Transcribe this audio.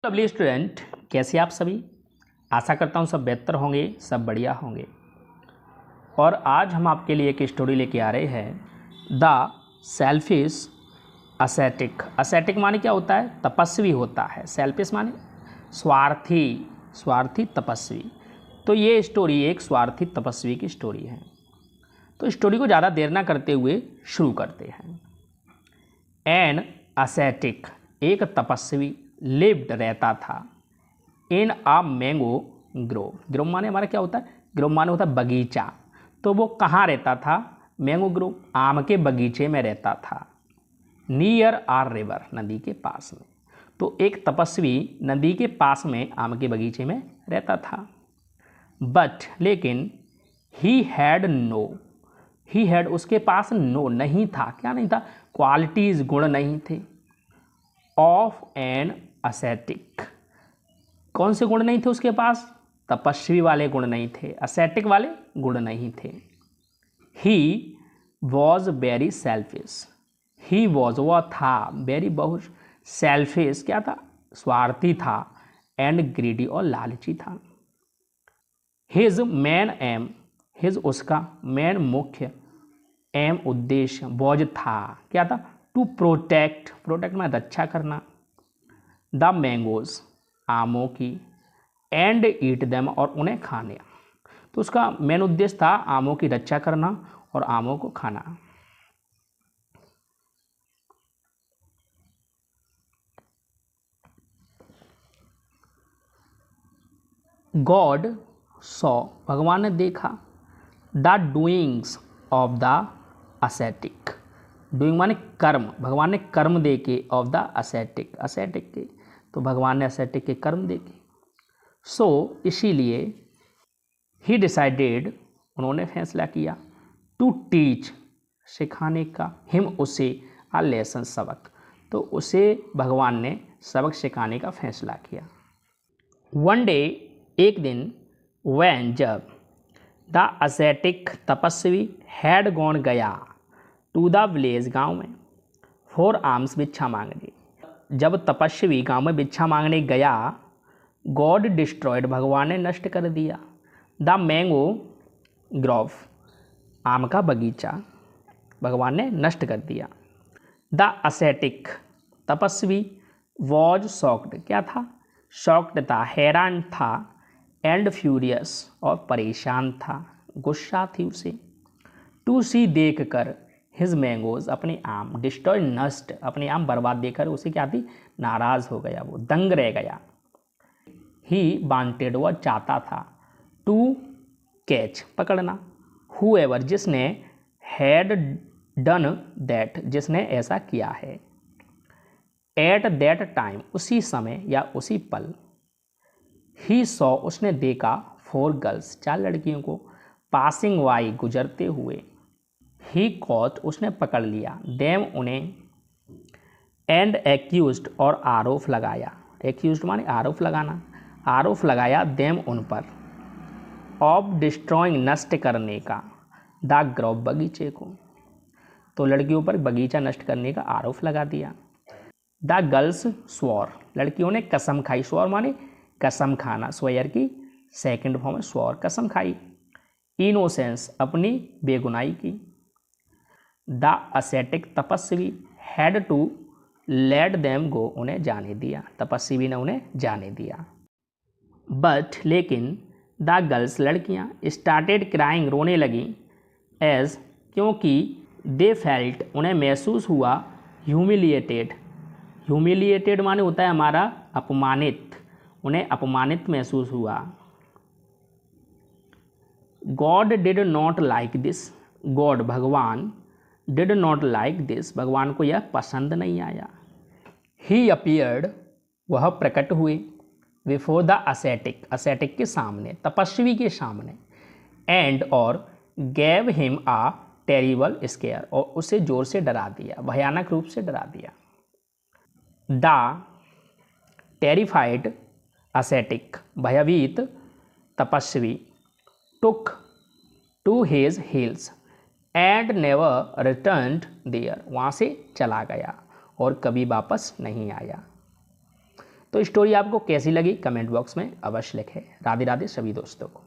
Lovely student, कैसे आप सभी। आशा करता हूँ सब बेहतर होंगे, सब बढ़िया होंगे। और आज हम आपके लिए एक स्टोरी लेके आ रहे हैं, द सेल्फिश असेटिक। असेटिक माने क्या होता है? तपस्वी होता है। सेल्फिश माने स्वार्थी, स्वार्थी तपस्वी। तो ये स्टोरी एक स्वार्थी तपस्वी की स्टोरी है। तो स्टोरी को ज़्यादा देर ना करते हुए शुरू करते हैं। एन असेटिक, एक तपस्वी, लिव्ड रहता था इन अ मैंगो ग्रोव। ग्रोव माने हमारा क्या होता है? ग्रोव माने होता है बगीचा। तो वो कहाँ रहता था? मैंगो ग्रोव, आम के बगीचे में रहता था। नियर आर रिवर, नदी के पास में। तो एक तपस्वी नदी के पास में आम के बगीचे में रहता था। बट लेकिन ही हैड उसके पास नो नहीं था। क्या नहीं था? क्वालिटीज, गुण नहीं थे। ऑफ एन असेटिक, कौन से गुण नहीं थे उसके पास? तपस्वी वाले गुण नहीं थे, असेटिक वाले गुण नहीं थे। He was very selfish, he was, वह था, वेरी बहुत, सेल्फिश क्या था? स्वार्थी था। एंड ग्रीडी, और लालची था। हिज मैन एम, हिज उसका, मैन मुख्य, एम उद्देश्य, वॉज था, क्या था? टू प्रोटेक्ट, प्रोटेक्ट में रक्षा करना, द मैंगोज, आमों की, एंड ईट देम, और उन्हें खाने। तो उसका मेन उद्देश्य था आमों की रक्षा करना और आमों को खाना। गॉड सॉ, भगवान ने देखा, the doings of the ascetic. Doing माने कर्म, भगवान ने कर्म देखे, ऑफ द असेटिक, असेटिक के। तो भगवान ने असेटिक के कर्म देखे। सो इसीलिए ही डिसाइडेड, उन्होंने फैसला किया, टू टीच, सिखाने का, हिम उसे, अ लेसन, सबक। तो उसे भगवान ने सबक सिखाने का फैसला किया। वन डे, एक दिन, वैन, जब, द असेटिक, तपस्वी, हैड गॉन, गया, टू द विलेज, गाँव में, फॉर आर्म्स, भिक्षा मांगने। जब तपस्वी गांव में भिक्षा मांगने गया, गॉड डिस्ट्रॉयड, भगवान ने नष्ट कर दिया, द मैंगो ग्रोव, आम का बगीचा, भगवान ने नष्ट कर दिया। द असेटिक, तपस्वी, वॉज शॉक्ड, क्या था? शॉक्ड था, हैरान था, एंड फ्यूरियस, और परेशान था, गुस्सा थी उसे, टू सी, देख कर, हिज मैंगोज, अपने आम, डिस्ट्रॉय, नष्ट, अपने आम बर्बाद देकर उसे क्या थी? नाराज हो गया, वो दंग रह गया। ही वांटेड, वह चाहता था, टू कैच, पकड़ना, हुएवर, जिसने, हैड डन दैट, जिसने ऐसा किया है, एट दैट टाइम, उसी समय या उसी पल, ही सॉ, उसने देखा, फोर गर्ल्स, 4 लड़कियों को, पासिंग बाई, गुजरते हुए, ही कॉट, उसने पकड़ लिया, देम, उन्हें, एंड एक्यूज्ड, और आरोप लगाया, एक्यूज्ड माने आरोप लगाना, आरोप लगाया, देम, उन पर, ऑफ डिस्ट्रॉइंग, नष्ट करने का, द ग्रोव, बगीचे को। तो लड़कियों पर बगीचा नष्ट करने का आरोप लगा दिया। द गर्ल्स स्वॉर, लड़कियों ने कसम खाई, स्वॉर माने कसम खाना, स्वेयर की सेकंड फॉर्म है स्वॉर, कसम खाई। इनोसेंस, अपनी बेगुनाही की। द असेटिक, तपस्वी, had to let them go, उन्हें जाने दिया, तपस्वी ने उन्हें जाने दिया। बट लेकिन, द गर्ल्स, लड़कियां, स्टार्टेड क्राइंग, रोने लगी, एज, क्योंकि, दे फेल्ट, उन्हें महसूस हुआ, ह्यूमिलिएटेड, ह्यूमिलिएटेड माने होता है हमारा अपमानित, उन्हें अपमानित महसूस हुआ। God did not like this, God, भगवान, डिड नॉट लाइक दिस, भगवान को यह पसंद नहीं आया। ही अपीयर्ड, वह प्रकट हुए, बिफोर द असेटिक, असेटिक के सामने, तपस्वी के सामने, एंड, और, गैव हिम आ टेरिबल स्केयर, और उसे जोर से डरा दिया, भयानक रूप से डरा दिया। द टेरिफाइड असेटिक, भयभीत तपस्वी, took to his heels, and never returned there, वहाँ से चला गया और कभी वापस नहीं आया। तो स्टोरी आपको कैसी लगी कमेंट बॉक्स में अवश्य लिखें। राधे राधे सभी दोस्तों को।